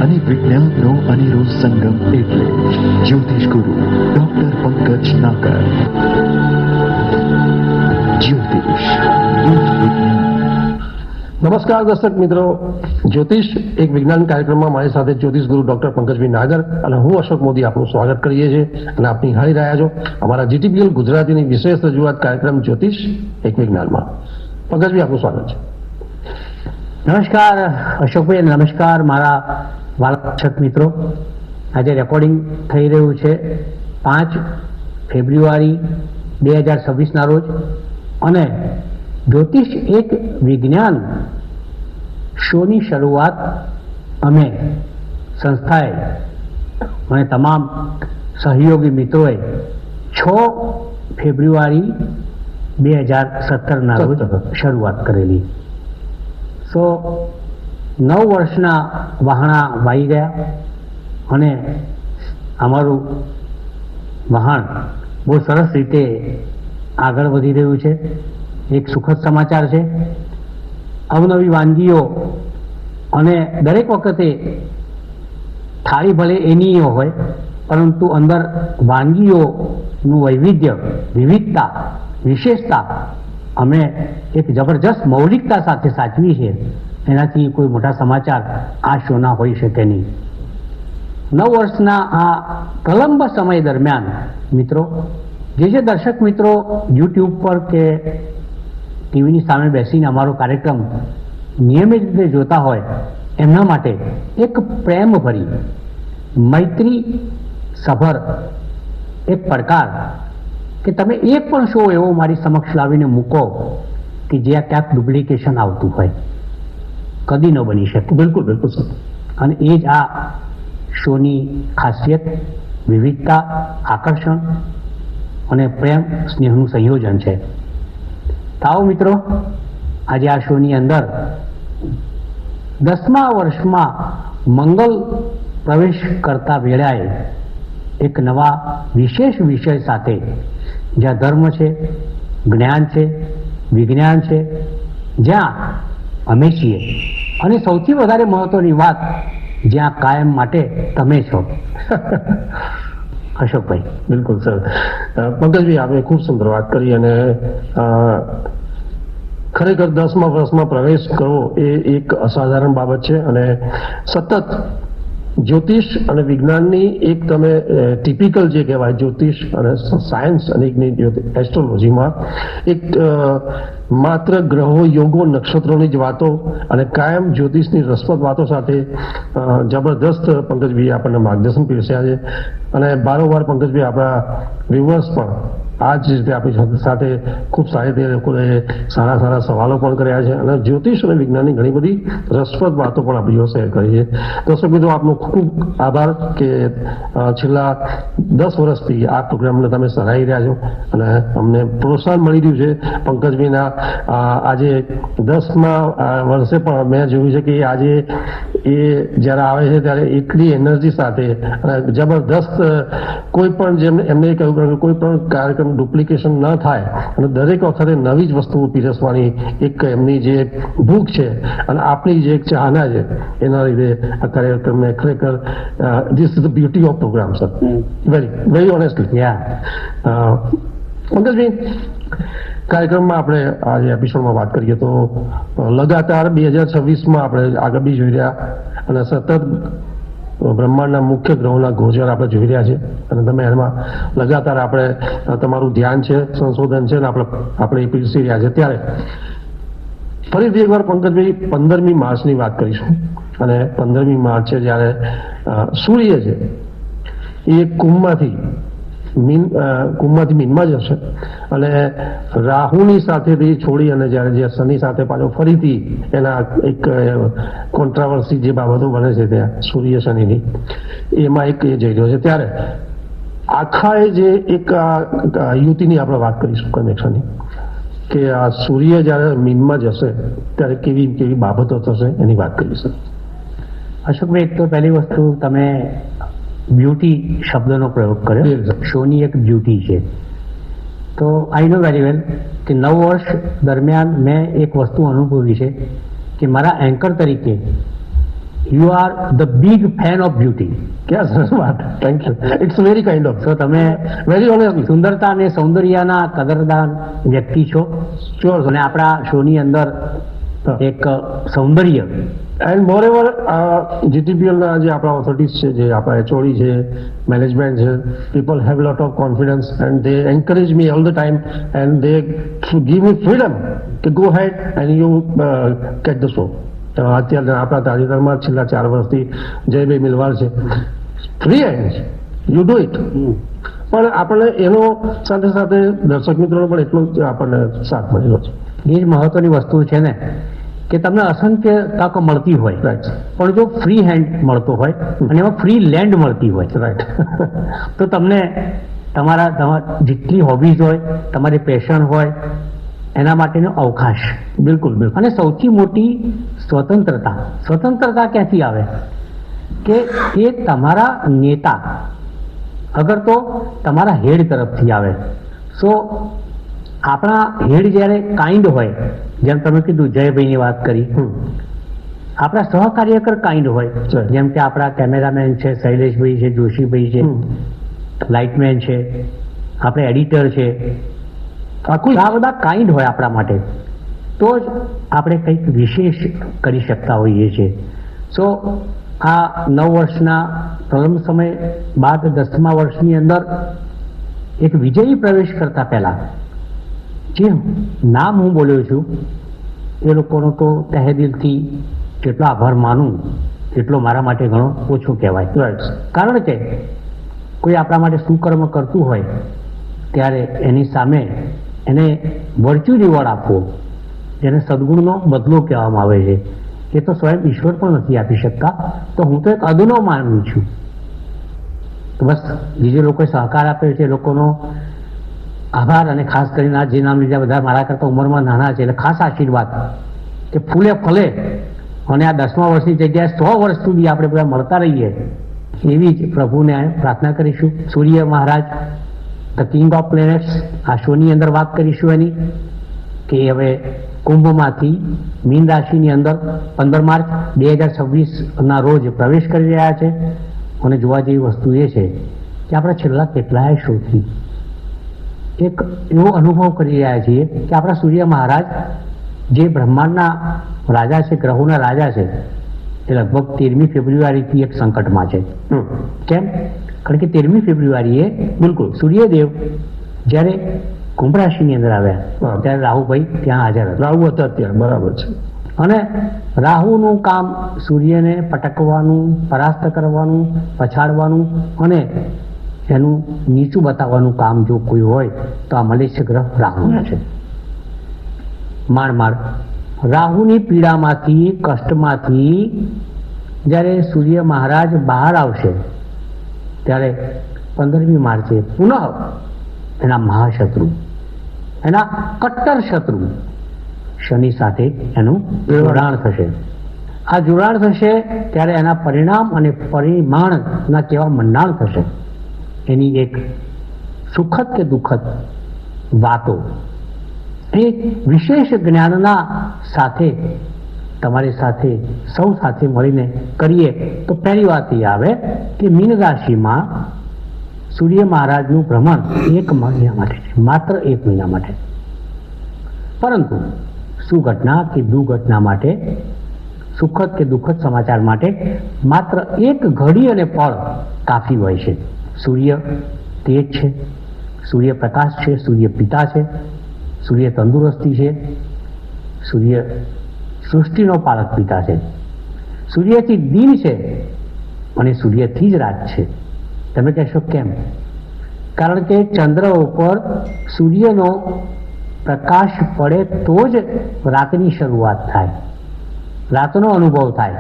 અને વિજ્ઞાનનો અનેરો સંગમ એટલે જ્યોતિષ ગુરુ ડોક્ટર પંકજ નાગર. જ્યોતિષ નમસ્કાર દર્શક મિત્રો, જ્યોતિષ એક વિજ્ઞાન કાર્યક્રમમાં મારી સાથે જ્યોતિષ ગુરુ ડોક્ટર પંકજભાઈ નાગર અને હું અશોક મોદી આપનું સ્વાગત કરીએ છીએ અને આપ નિહાળી રહ્યા છો અમારા જીટીપીએલ ગુજરાતીની વિશેષ રજૂઆત કાર્યક્રમ જ્યોતિષ એક વિજ્ઞાનમાં. પંકજભાઈ આપનું સ્વાગત છે. નમસ્કાર અશોકભાઈ, નમસ્કાર મારા વાલા દર્શક મિત્રો. આજે રેકોર્ડિંગ થઈ રહ્યું છે 5 ફેબ્રુઆરી 2026ના રોજ અને જ્યોતિષ એક વિજ્ઞાન શોની શરૂઆત અમે સંસ્થાએ અને તમામ સહયોગી મિત્રોએ 6 ફેબ્રુઆરી 2017ના રોજ શરૂઆત કરેલી. 9 વર્ષના વહાણા વાઈ ગયા અને અમારું વહાણ બહુ સરસ રીતે આગળ વધી રહ્યું છે. એક સુખદ સમાચાર છે. અવનવી વાનગીઓ અને દરેક વખતે થાળી ભલે એની હોય પરંતુ અંદર વાનગીઓનું વૈવિધ્ય, વિવિધતા, વિશેષતા અમે એક જબરજસ્ત મૌલિકતા સાથે સાચવી છે. એનાથી કોઈ મોટા સમાચાર આ શોના હોઈ શકે નહીં. 9 વર્ષના આ પ્રલંબ સમય દરમિયાન મિત્રો, જે દર્શક મિત્રો યુટ્યુબ પર કે ટીવીની સામે બેસીને અમારો કાર્યક્રમ નિયમિત રીતે જોતા હોય એમના માટે એક પ્રેમભરી, મૈત્રી સભર એક પડકાર કે તમે એક પણ શો એવો મારી સમક્ષ લાવીને મૂકો કે જ્યાં ક્યાંક ડુપ્લિકેશન આવતું હોય. કદી ન બની શકે. બિલકુલ બિલકુલ સર. અને એ જ આ શોની ખાસિયત, વિવિધતા, આકર્ષણ અને પ્રેમ સ્નેહનું સંયોજન છે. તાઓ મિત્રો, આજે આ શોની અંદર 10મા વર્ષમાં મંગલ પ્રવેશ કરતા વેળાએ એક નવા વિશેષ વિષય સાથે, જ્યાં ધર્મ છે, જ્ઞાન છે, વિજ્ઞાન છે, જ્યાં અમે છીએ અને સૌથી વધારે મહત્વની વાત, જ્યાં કાયમ માટે તમે છો. અશોકભાઈ. બિલકુલ સર. પંકજભાઈ, આપણે ખૂબ સુંદર વાત કરી અને ખરેખર 10મા વર્ષમાં પ્રવેશ કરવો એ એક અસાધારણ બાબત છે અને સતત જ્યોતિષ અને વિજ્ઞાનની એક તમે ટિપિકલ જે કહેવાય જ્યોતિષ અને સાયન્સ અને એસ્ટ્રોલોજીમાં એક માત્ર ગ્રહો, યોગો, નક્ષત્રોની જ વાતો અને કાયમ જ્યોતિષની રસપ્રદ વાતો સાથે જબરદસ્ત પંકજભાઈ આપણને માર્ગદર્શન પીરસ્યા છે અને બારોબાર પંકજભાઈ આપણા વ્યુઅર્સ પણ આ જ રીતે આપણી સાથે ખૂબ સારી રીતે લોકોએ સારા સવાલો પણ કર્યા છે અને જ્યોતિષ અને વિજ્ઞાનની ઘણી બધી રસપ્રદ વાતો પણ આપણી જોડે શેર કરી છે. દર્શક મિત્રો, આપનો ખૂબ આભાર કે છેલ્લા 10 વર્ષથી આ પ્રોગ્રામને તમે સરાહી રહ્યા છો અને અમને પ્રોત્સાહન મળી રહ્યું છે. પંકજભાઈના આજે 10મા વર્ષે પણ મેં જોયું છે કે આજે એ જ્યારે આવે છે ત્યારે એટલી એનર્જી સાથે અને જબરદસ્ત કોઈ પણ જેમ એમને કહ્યું કે કોઈ પણ કાર્યક્રમ ડુપ્લિકેશન ન થાય અને દરેક વખતે નવી જ વસ્તુઓ પીરસવાની એક એમની જે ભૂખ છે અને આપણી જે એક ચાહના છે એના લીધે આ કાર્યક્રમને ખરેખર this is the beauty of programme sir. Very honestly. પંકજભાઈ, કાર્યક્રમમાં આપણે આજે એપિસોડમાં વાત કરીએ તો લગાતાર 2026માં આપણે આગળ બી જોઈ રહ્યા અને સતત બ્રહ્માંડના મુખ્ય ગ્રહોના ગોચર આપણે જોઈ રહ્યા છે અને તમે એમાં લગાતાર આપણે તમારું ધ્યાન છે, સંશોધન છે અને આપણે એ પીરસી રહ્યા છે. ત્યારે ફરીથી એકવાર પંકજભાઈ 15મી માર્ચની વાત કરીશું અને 15મી માર્ચે જ્યારે સૂર્ય છે એ કુંભમાંથી મીનમાં જશે અને રાહુની સાથેથી છોડી અને જ્યારે જે શનિ સાથે પાછો ફરીથી એના એક કોન્ટ્રાવર્સી જે બાબતો બને છે ત્યાં સૂર્ય શનિની એમાં એક એ જઈ રહ્યો છે. ત્યારે આખા એ જે એક યુતિની આપણે વાત કરીશું કનેક્શનની કે આ સૂર્ય જ્યારે મીનમાં જશે ત્યારે કેવી બાબતો થશે એની વાત કરીશું. અશોકભાઈ, એક તો પહેલી વસ્તુ તમે બ્યુટી શબ્દનો પ્રયોગ કર્યો. શોની એક બ્યુટી છે. તો આઈ નો વેરી વેલ કે 9 વર્ષ દરમિયાન મેં એક વસ્તુ અનુભવી છે કે મારા એન્કર તરીકે you are the big fan of beauty. ક્યાં સરસ વાત, thank you, it's very kind of. તો તમે વેરી ઓનેસ્ટલી. સુંદરતા અને સૌંદર્યના કદરદાન વ્યક્તિ છો. શ્યોર. અને આપણા શોની અંદર એક સૌંદર્ય એન્ડ મોર એવર જીટીપીએલના જે આપણા ઓથોરિટીઝ છે, જે આપણા એચઓડી છે, મેનેજમેન્ટ છે, people have lot of confidence and they encourage me all the time and they give me freedom કે go head and you catch the show. અત્યારે આપણા તાજેતરમાં છેલ્લા 4 વર્ષથી જયભાઈ મિલવાલ છે, free hand you do it. પણ આપણને એનો સાથે સાથે દર્શક મિત્રોનો પણ એટલો જ આપણને સાથ મળેલો છે. એ જ મહત્વની વસ્તુ છે ને, કે તમને અસંખ્ય તક મળતી હોય, રાઈટ, પણ જો ફ્રી હેન્ડ મળતો હોય અને એમાં ફ્રી લેન્ડ મળતી હોય, રાઈટ. તો તમને તમારા જેટલી હોબીઝ હોય, તમારી પેશન હોય, એના માટેનો અવકાશ. બિલકુલ બિલકુલ. અને સૌથી મોટી સ્વતંત્રતા ક્યાંથી આવે? કે એ તમારા નેતા અગર તો તમારા હેડ તરફથી આવે. સો આપણા હેડ જ્યારે કાઇન્ડ હોય, જેમ તમે કીધું જયભાઈની વાત કરી, આપણા સહકાર્યકર કાઇન્ડ હોય, જેમ કે આપણા કેમેરામેન છે, શૈલેષભાઈ છે, જોશીભાઈ છે, લાઇટમેન છે, આપણે એડિટર છે, આ બધા કાઇન્ડ હોય આપણા માટે, તો જ આપણે કંઈક વિશેષ કરી શકતા હોઈએ છીએ. સો આ 9 વર્ષના પ્રારંભ સમય બાદ 10મા વર્ષની અંદર એક વિજયી પ્રવેશ કરતા પહેલા જે નામ હું બોલ્યો છું એ લોકોનો તો તહે દિલથી જેટલો આભાર માનું એટલો મારા માટે ઘણો ઓછો કહેવાય. કારણ કે કોઈ આપણા માટે સુકર્મ કરતું હોય ત્યારે એની સામે એને વર્ચ્યુ રિવોર્ડ આપવો, જેને સદગુણનો બદલો કહેવામાં આવે છે, એ તો સ્વયં ઈશ્વર પણ નથી આપી શકતા. તો હું તો એક અદનો માનું છું. તો બસ બીજે લોકોએ સહકાર આપ્યો છે એ લોકોનો આભાર. અને ખાસ કરીને આ જે નામ લીધા બધા મારા કરતાં ઉંમરમાં નાના છે, એટલે ખાસ આશીર્વાદ કે ફૂલે ફલે અને આ 10મા વર્ષની જગ્યાએ 100 વર્ષ સુધી આપણે બધા મળતા રહીએ, એવી જ પ્રભુને પ્રાર્થના કરીશું. સૂર્ય મહારાજ, ધ કિંગ ઓફ પ્લેનેટ્સ, આ શોની અંદર વાત કરીશું એની, કે હવે કુંભમાંથી મીન રાશિની અંદર 15 માર્ચ 2026ના રોજ પ્રવેશ કરી રહ્યા છે. અને જોવા જેવી વસ્તુ એ છે કે આપણે છેલ્લા કેટલાય શોથી એક એવો અનુભવ કરી રહ્યા છીએ કે આપણા સૂર્ય મહારાજ જે બ્રહ્માંડના રાજા છે, ગ્રહોના રાજા છે, એ લગભગ 13મી ફેબ્રુઆરીથી એક સંકટમાં છે. કેમ? કારણ કે 13મી ફેબ્રુઆરીએ બિલકુલ સૂર્યદેવ જ્યારે કુંભ રાશિની અંદર આવ્યા ત્યારે રાહુભાઈ ત્યાં હાજર હતા. રાહુ હતા અત્યારે, બરાબર છે. અને રાહુનું કામ સૂર્યને પટકવાનું, પરાસ્ત કરવાનું, પછાડવાનું અને એનું નીચું બતાવવાનું કામ જો કોઈ હોય તો આ મલેચ્છ ગ્રહ રાહુના છે. માંડ રાહુની પીડામાંથી, કષ્ટમાંથી જ્યારે સૂર્ય મહારાજ બહાર આવશે ત્યારે 15મી માર્ચે પુનઃ એના મહાશત્રુ, એના કટ્ટર શત્રુ શનિ સાથે એનું જોડાણ થશે. આ જોડાણ થશે ત્યારે એના પરિણામ અને પરિમાણના કેવા મંડાણ થશે એની એક સુખદ કે દુઃખદ વાતો એ વિશેષ જ્ઞાનના સાથે તમારી સાથે સૌ સાથે મળીને કરીએ. તો પહેલી વાત એ આવે કે મીન રાશિમાં સૂર્ય મહારાજનું ભ્રમણ 1 મહિના માટે છે, માત્ર 1 મહિના માટે. પરંતુ સુઘટના કે દુર્ઘટના માટે, સુખદ કે દુઃખદ સમાચાર માટે માત્ર 1 ઘડી અને પળ કાફી હોય છે. સૂર્ય તેજ છે, સૂર્ય પ્રકાશ છે, સૂર્ય પિતા છે, સૂર્ય તંદુરસ્તી છે, સૂર્ય સૃષ્ટિનો પાલક પિતા છે. સૂર્યથી દિન છે અને સૂર્યથી જ રાત છે. તમે કહેશો કેમ? કારણ કે ચંદ્ર ઉપર સૂર્યનો પ્રકાશ પડે તો જ રાતની શરૂઆત થાય, રાતનો અનુભવ થાય.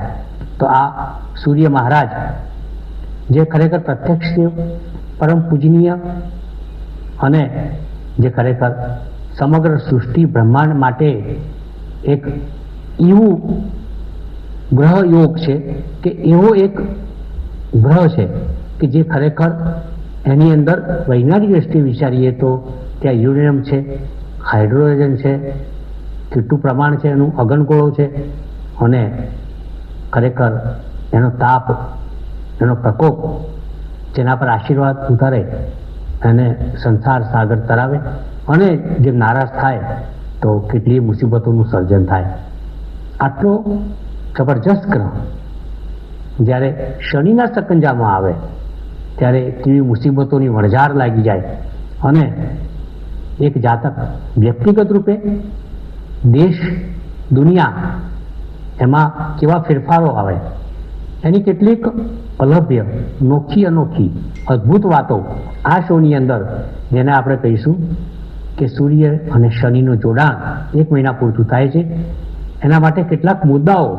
તો આ સૂર્ય મહારાજ જે ખરેખર પ્રત્યક્ષ દેવ, પરમ પૂજનીય અને જે ખરેખર સમગ્ર સૃષ્ટિ બ્રહ્માંડ માટે એક એવું ગ્રહ યોગ છે કે એવો એક ગ્રહ છે કે જે ખરેખર એની અંદર વૈજ્ઞાનિક દ્રષ્ટિએ વિચારીએ તો ત્યાં યુરેનિયમ છે, હાઇડ્રોજન છે, કેટલું પ્રમાણ છે એનું, અગનગોળો છે અને ખરેખર એનો તાપ, એનો પ્રકોપ જેના પર આશીર્વાદ ઉતારે અને સંસાર સાગર તરાવે, અને જે નારાજ થાય તો કેટલીય મુસીબતોનું સર્જન થાય. આટલો જબરજસ્ત ગ્રહ જ્યારે શનિના સકંજામાં આવે ત્યારે કેવી મુસીબતોની વણઝાર લાગી જાય, અને એક જાતક વ્યક્તિગત રૂપે, દેશ, દુનિયા, એમાં કેવા ફેરફારો આવે, એની કેટલીક અલભ્ય, અનોખી અદ્ભુત વાતો આ શોની અંદર, જેને આપણે કહીશું કે સૂર્ય અને શનિનું જોડાણ 1 મહિના પૂરતું થાય છે. એના માટે કેટલાક મુદ્દાઓ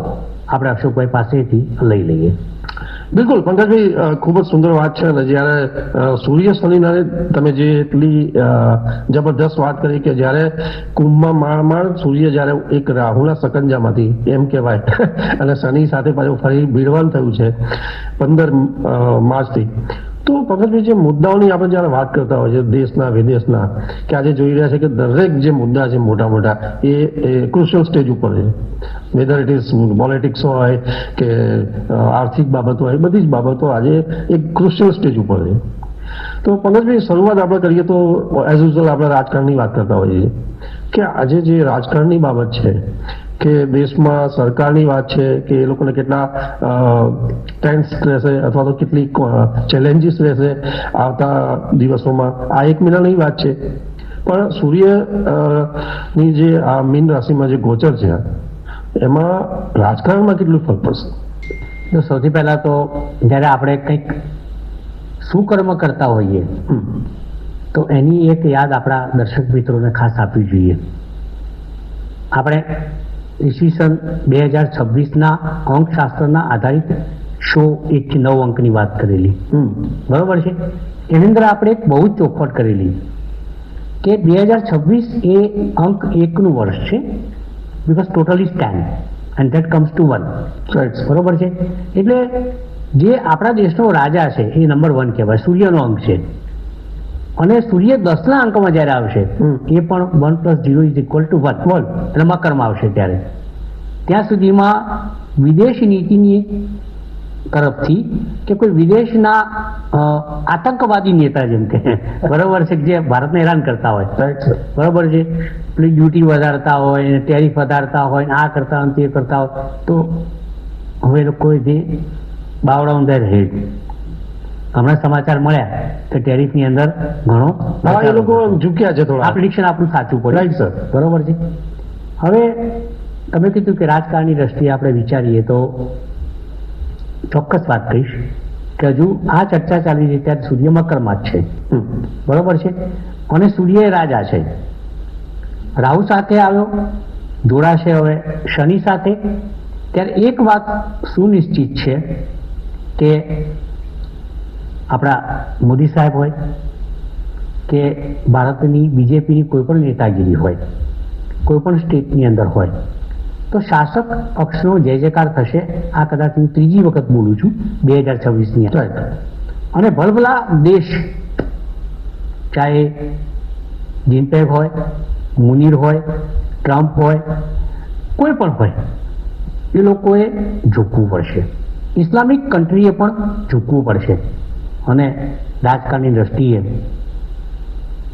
આપણે અશોકભાઈ પાસેથી લઈ લઈએ. બિલકુલ પંકજભાઈ, ખૂબ જ સુંદર વાત છે. અને જ્યારે સૂર્ય શનિના તમે જે એટલી જબરદસ્ત વાત કરી કે જ્યારે કુંભમાં માંડ સૂર્ય જ્યારે એક રાહુના સકંજામાંથી, એમ કહેવાય, અને શનિ સાથે પાછું ફરી ભીડવાન થયું છે 15 માર્ચથી. તો પંકજભાઈ, જે મુદ્દાઓની આપણે જ્યારે વાત કરતા હોય છે દેશના વિદેશના, કે આજે જોઈ રહ્યા છે કે દરેક જે મુદ્દા છે મોટા એ ક્રુશિયલ સ્ટેજ ઉપર છે. વેધર ઇટ ઇઝ પોલિટિક્સ હોય કે આર્થિક બાબતો હોય, બધી જ બાબતો આજે એક ક્રુશિયલ સ્ટેજ ઉપર છે. તો પંકજભાઈ, શરૂઆત આપણે કરીએ તો એઝ યુઝ્યુઅલ આપણે રાજકારણની વાત કરતા હોઈએ છીએ કે આજે જે રાજકારણની બાબત છે, કે દેશમાં સરકારની વાત છે કે એ લોકોને કેટલા ટેન્સ રહેશે અથવા તો કેટલી ચેલેન્જીસ રહેશે આવતા દિવસોમાં, આ 1 મહિનાની વાત છે. પણ સૂર્યની જે આ મીન રાશિમાં જે ગોચર છે, એમાં રાજકારણમાં કેટલું ફરક પડશે? તો સૌથી પહેલા તો જ્યારે આપણે કંઈક સુકર્મ કરતા હોઈએ તો એની એક યાદ આપણા દર્શક મિત્રોને ખાસ આપવી જોઈએ. આપણે ઈસવીસન 2026ના અંકશાસ્ત્રના આધારિત શો 1 થી 9 અંકની વાત કરેલી, બરોબર છે. એની અંદર આપણે એક બહુ જ ચોખવટ કરેલી કે 2026 એ અંક 1નું વર્ષ છે, because total is 10 and that comes to 1, બરોબર છે. એટલે જે આપણા દેશનો રાજા છે એ નંબર 1 કહેવાય, સૂર્યનો અંક છે. અને સૂર્ય 10ના અંકમાં જ્યારે આવશે એ પણ 1 + 0 = 1, એટલે મકરમાં આવશે ત્યારે, ત્યાં સુધીમાં વિદેશ નીતિની તરફથી કે કોઈ વિદેશના આતંકવાદી નેતા, જેમ કે બરોબર છે, જે ભારતને હેરાન કરતા હોય, બરોબર છે, પેલી ડ્યુટી વધારતા હોય, ટેરિફ વધારતા હોય, આ કરતા હોય, તે કરતા હોય, તો હવે લોકો જે બાવડા ઊંધાઈ રહે. હમણાં સમાચાર મળ્યા કે ટેરિફની અંદર ઘણો એ લોકો ઝૂક્યા છે થોડા. આ પ્રિડિક્શન આપણું સાચું પડે, રાઈટ સર, બરોબર છે. હવે તમે કીધું કે રાજકારણની દ્રષ્ટિએ આપણે વિચારીએ તો ચોક્કસ વાત કહીશ કે હજુ આ ચર્ચા ચાલી રહી ત્યારે સૂર્ય મકરમાં જ છે, બરોબર છે. અને સૂર્ય એ રાજા છે. રાહુ સાથે આવ્યો, જોડાશે હવે શનિ સાથે. ત્યારે એક વાત સુનિશ્ચિત છે કે આપણા મોદી સાહેબ હોય કે ભારતની બીજેપીની કોઈ પણ નેતાગીરી હોય, કોઈ પણ સ્ટેટની અંદર હોય, તો શાસક પક્ષનો જય જયકાર થશે. આ કદાચ હું 3જી વખત બોલું છું 2026ની અંદર. અને ભલભલા દેશ, ચાહે જિનપેગ હોય, મુનીર હોય, ટ્રમ્પ હોય, કોઈ પણ હોય, એ લોકોએ ઝૂકવું પડશે. ઇસ્લામિક કન્ટ્રીએ પણ ઝૂકવું પડશે. અને રાજકારણની દ્રષ્ટિએ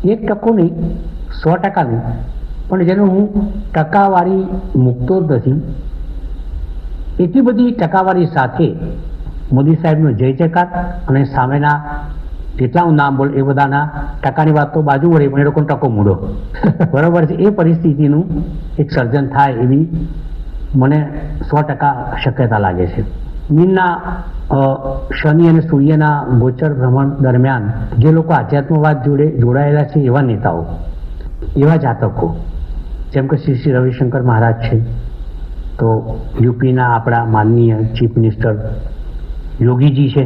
1% નહીં, 100% નહીં, પણ જેનો હું ટકાવારી મૂકતો જ નથી, એટલી બધી ટકાવારી સાથે મોદી સાહેબનો જય જયકાર અને સામેના જેટલા હું નામ બોલ એ બધાના ટકાની વાત તો બાજુ વળી, પણ એ લોકોનો ટકો મૂડો, બરોબર છે. એ પરિસ્થિતિનું એક સર્જન થાય એવી મને 100% શક્યતા લાગે છે. મીનના શનિ અને સૂર્યના ગોચર ભ્રમણ દરમિયાન જે લોકો આધ્યાત્મવાદ જોડે જોડાયેલા છે, એવા નેતાઓ, એવા જાતકો, જેમ કે શ્રી રવિશંકર મહારાજ છે, તો યુપીના આપણા માનનીય ચીફ મિનિસ્ટર યોગીજી છે,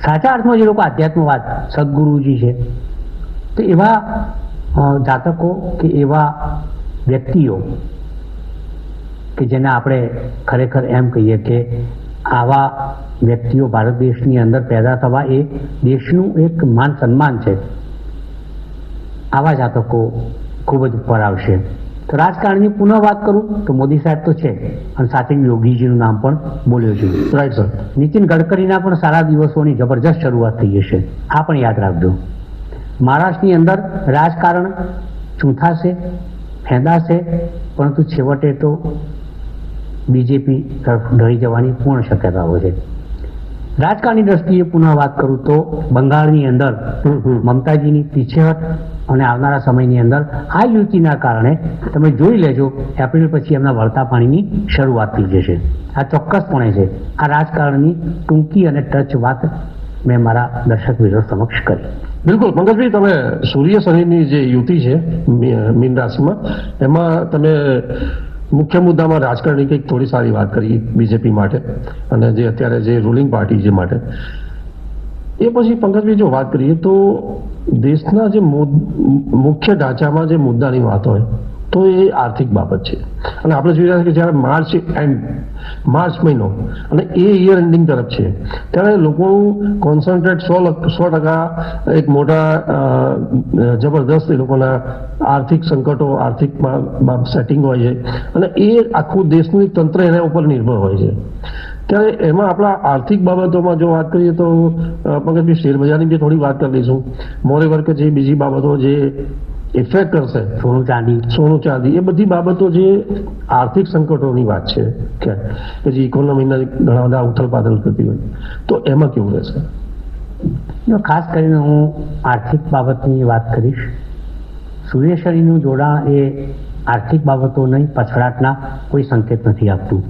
સાચા અર્થમાં જે લોકો આધ્યાત્મવાદ, સદગુરુજી છે, તો એવા જાતકો કે એવા વ્યક્તિઓ કે જેને આપણે ખરેખર એમ કહીએ કે આવા વ્યક્તિઓ ભારત દેશની અંદર પેદા થવા એ દેશનું એક માન સન્માન છે. આવા જાતકો ખૂબ જ ઉપર આવશે. તો રાજકારણની પુનઃ વાત કરું તો મોદી સાહેબ તો છે અને સાથે યોગીજીનું નામ પણ બોલ્યો છે. Right sir. નીતિન ગડકરીના પણ સારા દિવસોની જબરજસ્ત શરૂઆત થઈ હશે, આ પણ યાદ રાખજો. મહારાષ્ટ્રની અંદર રાજકારણ ચૂંથાશે, ફેંદાશે, પરંતુ છેવટે તો બીજેપી તરફ ઢળી જવાની પૂર્ણ શક્યતાઓ છે. રાજકારણની દ્રષ્ટિએ પુનઃ વાત કરું તો બંગાળની અંદર મમતાજીની પીછેહટ અને આવનારા સમયની અંદર આ યુતિના કારણે તમે જોઈ લેજો એપ્રિલ પછી એમના વળતા પાણીની શરૂઆત થઈ જશે. આ ચોક્કસપણે છે. આ રાજકારણની ટૂંકી અને ટચ વાત મેં મારા દર્શક મિત્રો સમક્ષ કરી. બિલકુલ પંકજભાઈ, તમે સૂર્ય શનિની જે યુતિ છે મીન રાશિમાં, એમાં તમે મુખ્ય મુદ્દામાં રાજકારણની કંઈક થોડી સારી વાત કરી બીજેપી માટે અને જે અત્યારે જે રૂલિંગ પાર્ટી જે માટે. એ પછી પંકજભાઈ જો વાત કરીએ તો દેશના જે મુખ્ય ઢાંચામાં જે મુદ્દાની વાત હોય તો એ આર્થિક બાબત છે. અને આપણે જોઈ રહ્યા છીએ કે જ્યારે માર્ચ મહિનો અને એ યર એન્ડિંગ તરફ છે, ત્યારે લોકોનું કોન્સન્ટ્રેટ 100% એક મોટા જબરદસ્ત એ લોકોના આર્થિક સંકટો, આર્થિક સેટિંગ હોય છે અને એ આખું દેશનું એક તંત્ર એના ઉપર નિર્ભર હોય છે. ત્યારે એમાં આપણા આર્થિક બાબતોમાં જો વાત કરીએ તો પંકજભાઈ શેર બજારની જે થોડી વાત કરી લઈશું, મોરેવર કે જે બીજી બાબતો જે ઇફેક્ટ કરશે, સોનું ચાંદી, એ બધી બાબતો જે આર્થિક સંકટોની વાત છે કે જે ઇકોનોમીના ઘણા બધા ઉથલપાથલ થતી હોય, તો એમાં કેવું રહેશે? ખાસ કરીને હું આર્થિક બાબતની વાત કરીશ. સૂર્ય શનિનું જોડાણ એ આર્થિક બાબતો નહીં, પછડાટના કોઈ સંકેત નથી આપતું.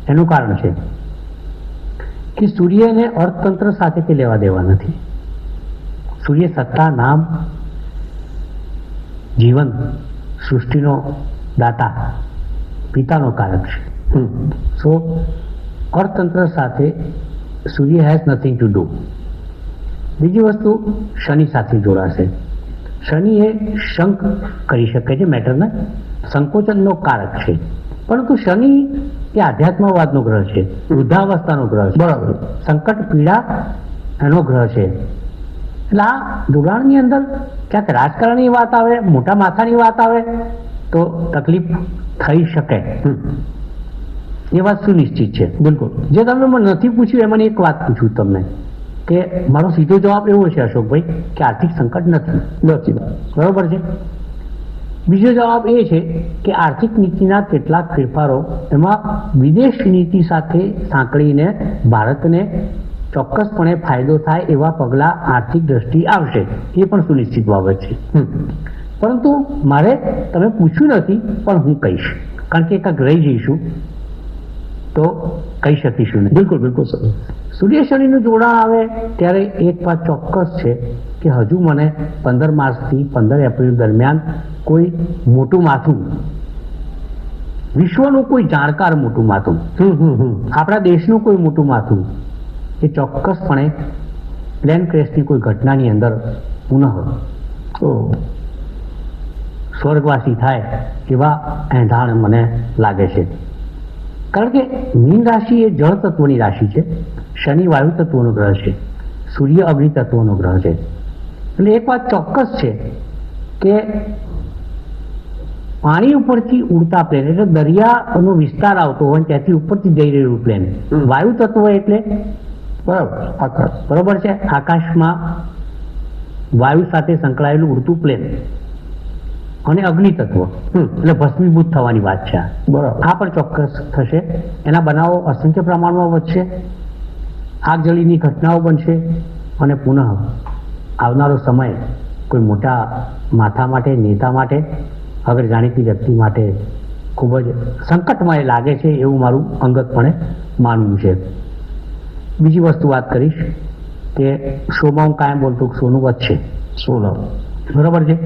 એનું કારણ છે કે સૂર્યને અર્થતંત્ર સાથે કે લેવા દેવા નથી. સૂર્ય સત્તા, નામ, જીવન, સૃષ્ટિનો દાતા, પિતાનો કારક છે. સો અર્થતંત્ર સાથે સૂર્ય હેઝ નથિંગ ટુ ડુ. બીજી વસ્તુ શનિ સાથે જોડાશે. શનિ એ શંક કરી શકે છે, મેટરને સંકોચનનો કારક છે, પરંતુ શનિ એ આધ્યાત્મવાદનો ગ્રહ છે, વૃદ્ધાવસ્થાનો ગ્રહ છે, બરાબર, સંકટ પીડા એનો ગ્રહ છે. એટલે આ જોડાણની અંદર ક્યાંક રાજકારણની વાત આવે, મોટા માથાની વાત આવે તો તકલીફ થઈ શકે, એ વાત સુનિશ્ચિત છે. બિલકુલ. જે તમે મને નથી પૂછ્યું એમાં એક વાત પૂછું તમને, કે મારો સીધો જવાબ એવો છે અશોકભાઈ કે આર્થિક સંકટ નથી. બરોબર છે. બીજો જવાબ એ છે કે આર્થિક નીતિના કેટલાક ફેરફારો એમાં વિદેશ નીતિ સાથે સાંકળીને ભારતને ચોક્કસપણે ફાયદો થાય એવા પગલાં આર્થિક દ્રષ્ટિ આવશે, એ પણ સુનિશ્ચિત બાબત છે. પરંતુ મારે તમે પૂછ્યું નથી પણ હું કહીશ, કારણ કે એકાક રહી જઈશું તો કહી શકીશું નહીં. બિલકુલ બિલકુલ સર. સૂર્ય શનિનું જોડાણ આવે ત્યારે એક વાત ચોક્કસ છે કે હજુ મને 15 માર્ચથી 15 એપ્રિલ દરમિયાન કોઈ મોટું માથું, વિશ્વનું કોઈ જાણકાર મોટું માથું, આપણા દેશનું કોઈ મોટું માથું, એ ચોક્કસપણે પ્લેન ક્રેશની કોઈ ઘટનાની અંદર પુનઃ સ્વર્ગવાસી થાય એવા એંધાણ મને લાગે છે. કારણ કે મીન રાશિ એ જળ તત્વની રાશિ છે, શનિ વાયુ તત્વનો ગ્રહ છે, સૂર્ય અગ્નિ તત્વનો ગ્રહ છે. એટલે એક વાત ચોક્કસ છે કે પાણી ઉપરથી ઉડતા પ્લેન, એટલે દરિયાનો વિસ્તાર આવતો હોય ત્યાંથી ઉપરથી જઈ રહેલું પ્લેન, વાયુ તત્વ એટલે આકાશ, બરોબર છે, આકાશમાં વાયુ સાથે સંકળાયેલું ઉડતું પ્લેન, અને અગ્નિ તત્વ એટલે ભસ્મીભૂત થવાની વાત છે. બરાબર. આ પણ ચોક્કસ થશે. એના બનાવો અસંખ્ય પ્રમાણમાં વધશે, આગજળીની ઘટનાઓ બનશે અને પુનઃ આવનારો સમય કોઈ મોટા માથા માટે, નેતા માટે, અગર જાણીતી વ્યક્તિ માટે ખૂબ જ સંકટમય લાગે છે એવું મારું અંગતપણે માનવું છે. બીજી વસ્તુ વાત કરીશ કે શોમાં હું કાયમ બોલતો સોનું વધશે. સોનું, બરાબર છે.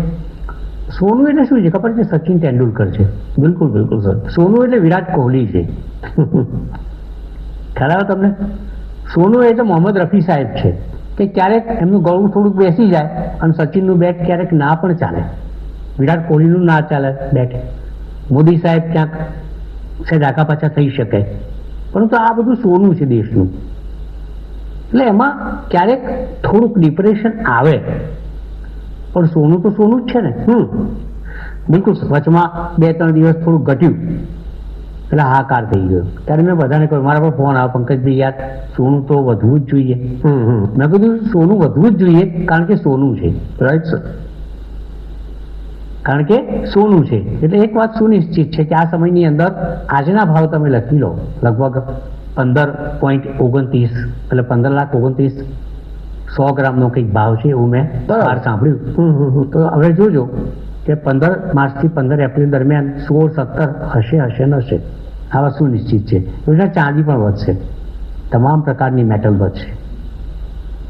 સોનું એટલે શું છે ખબર છે? સચિન તેંડુલકર છે. બિલકુલ બિલકુલ સર. સોનું એટલે વિરાટ કોહલી છે. ખ્યાલ આવે તમને? સોનું એટલે મોહમ્મદ રફી સાહેબ છે કે ક્યારેક એમનું ગળું થોડુંક બેસી જાય અને સચિનનું બેટ ક્યારેક ના પણ ચાલે, વિરાટ કોહલીનું ના ચાલે બેટ, મોદી સાહેબ ક્યાંક છે ડાકા પાછા થઈ શકે, પરંતુ આ બધું સોનું છે દેશનું. એટલે એમાં ક્યારેક થોડુંક ડિપ્રેશન આવે પણ સોનું તો સોનું જ છે ને. બિલકુલ સર. વચમાં 2-3 દિવસ થોડું ઘટ્યું એટલે હાહાકાર થઈ ગયો. ત્યારે મેં બધાને કહ્યું, મારા પર ફોન આવ્યો, પંકજભાઈ યાર સોનું તો વધવું જ જોઈએ. મેં કીધું સોનું વધવું જ જોઈએ કારણ કે સોનું છે. Right sir. કારણ કે સોનું છે એટલે એક વાત સુનિશ્ચિત છે કે આ સમયની અંદર આજના ભાવ તમે લખી લો, લગભગ 15.29 એટલે 15,29,000 100 ગ્રામનો કંઈક ભાવ છે એવું મેં બહાર સાંભળ્યું. તો હવે જોજો કે 15 માર્ચથી 15 એપ્રિલ દરમિયાન 16-17 હશે ને હશે. આ વાત સુનિશ્ચિત છે. એટલે ચાંદી પણ વધશે, તમામ પ્રકારની મેટલ વધશે,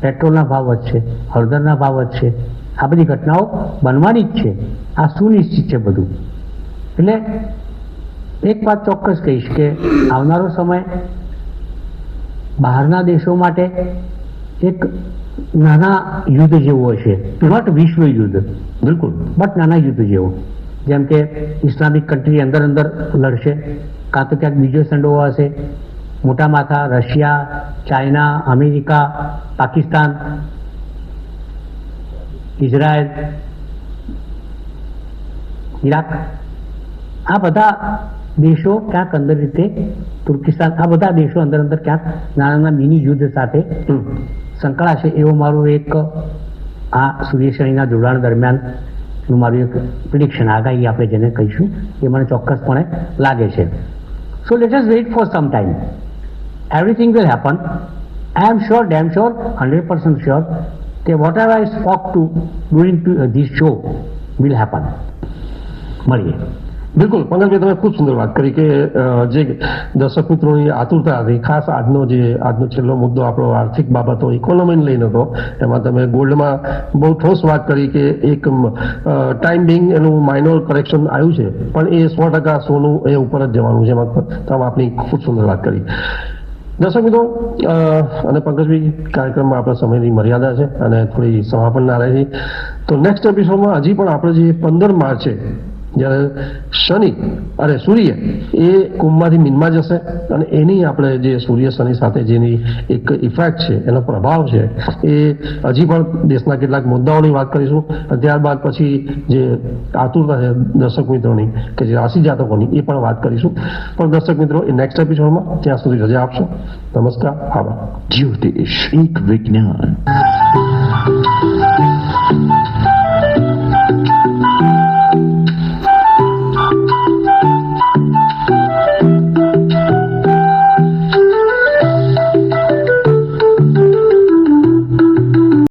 પેટ્રોલના ભાવ વધશે, હળદરના ભાવ વધશે. આ બધી ઘટનાઓ બનવાની જ છે, આ સુનિશ્ચિત છે બધું. એટલે એક વાત ચોક્કસ કહીશ કે આવનારો સમય બહારના દેશો માટે એક નાના યુદ્ધ જેવો હશે, નોટ વિશ્વ યુદ્ધ, બિલકુલ, બટ નાના યુદ્ધ જેવો. જેમ કે ઇસ્લામિક કન્ટ્રી અંદર લડશે, કાં તો ક્યાંક બીજો સંડો હશે. મોટા માથા Russia, China, America, Pakistan, Israel, Iraq, આ બધા દેશો ક્યાંક અંદર રીતે, તુર્કિસ્તાન, આ બધા દેશો અંદર ક્યાંક નાના મિની યુદ્ધ સાથે સંકળાશે એવો મારું એક આ સૂર્ય શનિના જોડાણ દરમિયાન મારું એક પ્રિડિક્શન, આગાહી આપણે જેને કહીશું, એ મને ચોક્કસપણે લાગે છે. So let us wait for some time. Everything will happen. I am sure, damn sure, 100% sure કે whatever I spoke to during this show will happen. મળીએ. બિલકુલ પંકજભાઈ, તમે ખૂબ સુંદર વાત કરી કે જે દર્શક મિત્રોની આતુરતા હતી, ખાસ આજનો છેલ્લો મુદ્દો આપણો આર્થિક બાબતો, ઇકોનોમીને લઈને હતો, એમાં તમે ગોલ્ડમાં બહુ ઠોસ વાત કરી કે એક ટાઈમ બિંગ એનું માઇનોર કરેક્શન આવ્યું છે, પણ એ 100% સોનું એ ઉપર જ જવાનું છે. એમાં તમે આપની ખૂબ સુંદર વાત કરી. દર્શક મિત્રો અને પંકજભાઈ, કાર્યક્રમમાં આપણા સમયની મર્યાદા છે અને થોડી સમાપન ના રહે. તો નેક્સ્ટ એપિસોડમાં હજી પણ આપણે જે 15 માર્ચે જ્યારે સૂર્ય એ કુંભમાંથી મીનમાં જશે અને એની આપણે જે સૂર્ય શનિ સાથે જેની એક ઇફેક્ટ છે, એનો પ્રભાવ છે, એ હજી પણ દેશના કેટલાક મુદ્દાઓની વાત કરીશું. ત્યારબાદ પછી જે આતુરતા છે દર્શક મિત્રોની કે જે રાશિ જાતકોની, એ પણ વાત કરીશું. પણ દર્શક મિત્રો, એ નેક્સ્ટ એપિસોડમાં. ત્યાં સુધી રજા આપશો. નમસ્કાર. આભાર. જ્યોતિષ એક વિજ્ઞાન.